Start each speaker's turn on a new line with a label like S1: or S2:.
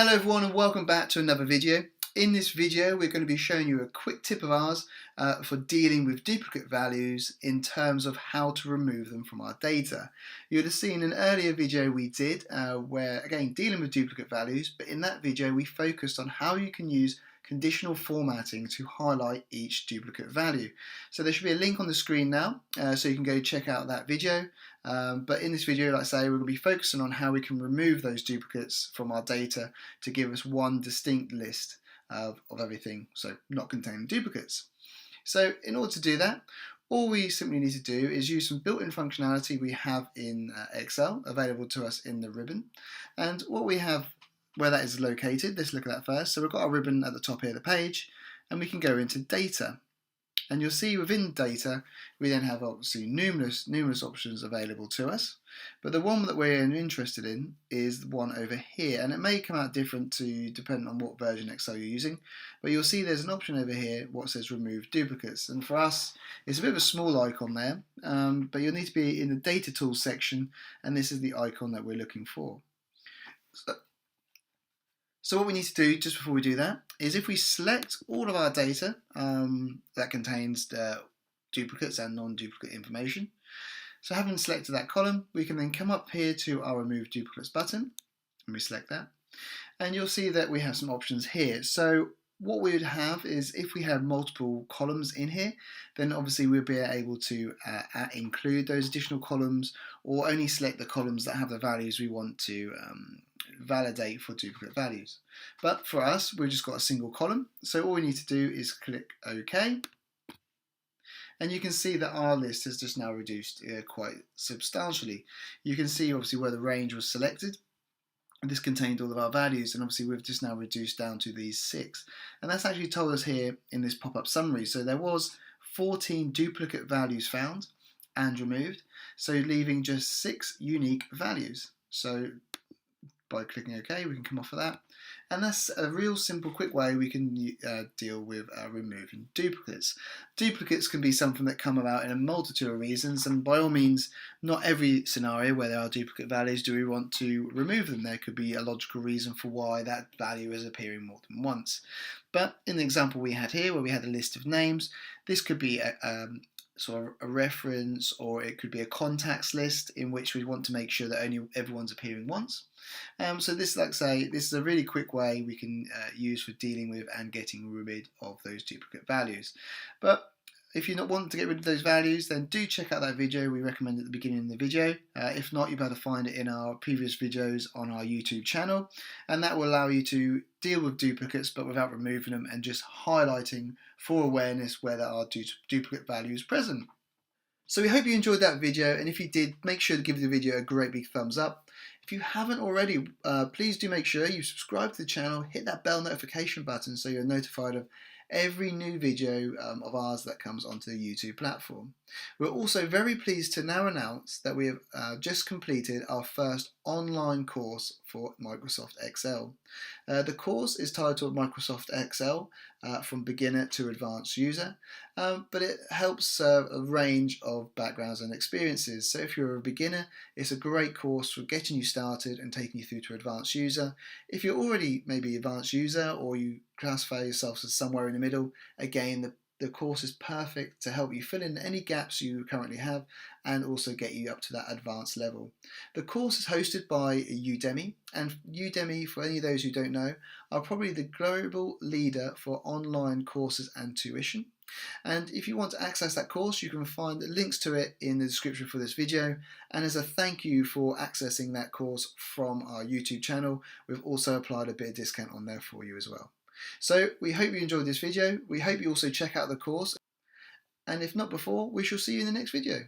S1: Hello everyone and welcome back to another video. In this video we're going to be showing you a quick tip of ours for dealing with duplicate values in terms of how to remove them from our data. You would have seen an earlier video we did where again dealing with duplicate values, but in that video we focused on how you can use conditional formatting to highlight each duplicate value. So there should be a link on the screen now so you can go check out that video. But in this video, like I say, we're going to be focusing on how we can remove those duplicates from our data to give us one distinct list of everything, so not containing duplicates. So in order to do that, all we simply need to do is use some built-in functionality we have in Excel available to us in the ribbon. And what we have, where that is located, let's look at that first. So we've got our ribbon at the top here of the page, and we can go into data. And you'll see within data, we then have obviously numerous options available to us. But the one that we're interested in is the one over here. And it may come out different depending on what version Excel you're using. But you'll see there's an option over here, what says remove duplicates. And for us, it's a bit of a small icon there. But you'll need to be in the data tools section. And this is the icon that we're looking for. So what we need to do just before we do that is if we select all of our data that contains duplicates and non-duplicate information. So having selected that column, we can then come up here to our Remove Duplicates button and we select that. And you'll see that we have some options here. So what we would have is if we had multiple columns in here, then obviously we'll be able to include those additional columns or only select the columns that have the values we want to validate for duplicate values. But for us, we've just got a single column, so all we need to do is click OK, and you can see that our list has just now reduced quite substantially. You can see obviously where the range was selected. This contained all of our values, and obviously we've just now reduced down to these 6, and that's actually told us here in this pop-up summary. So there was 14 duplicate values found and removed, so leaving just 6 unique values. So by clicking OK, we can come off of that. And that's a real simple, quick way we can deal with removing duplicates. Duplicates can be something that come about in a multitude of reasons, and by all means, not every scenario where there are duplicate values do we want to remove them. There could be a logical reason for why that value is appearing more than once. But in the example we had here, where we had a list of names, this could be sort of a reference, or it could be a contacts list in which we want to make sure that only everyone's appearing once. So this, like I say, this is a really quick way we can use for dealing with and getting rid of those duplicate values. But if you don't want to get rid of those values, then do check out that video we recommend at the beginning of the video. If not, you'll be able to find it in our previous videos on our YouTube channel, and that will allow you to deal with duplicates but without removing them and just highlighting for awareness where there are duplicate values present. So we hope you enjoyed that video, and if you did, make sure to give the video a great big thumbs up. If you haven't already, please do make sure you subscribe to the channel, hit that bell notification button so you're notified of every new video of ours that comes onto the YouTube platform. We're also very pleased to now announce that we have just completed our first online course for Microsoft Excel. The course is titled Microsoft Excel from Beginner to Advanced User, but it helps serve a range of backgrounds and experiences. So if you're a beginner, it's a great course for getting you started and taking you through to Advanced User. If you're already maybe Advanced User or you classify yourself as somewhere in the middle, again, the course is perfect to help you fill in any gaps you currently have and also get you up to that advanced level. The course is hosted by Udemy, and Udemy, for any of those who don't know, are probably the global leader for online courses and tuition. And if you want to access that course, you can find links to it in the description for this video. And as a thank you for accessing that course from our YouTube channel, we've also applied a bit of discount on there for you as well. So we hope you enjoyed this video. We hope you also check out the course, and if not before, we shall see you in the next video.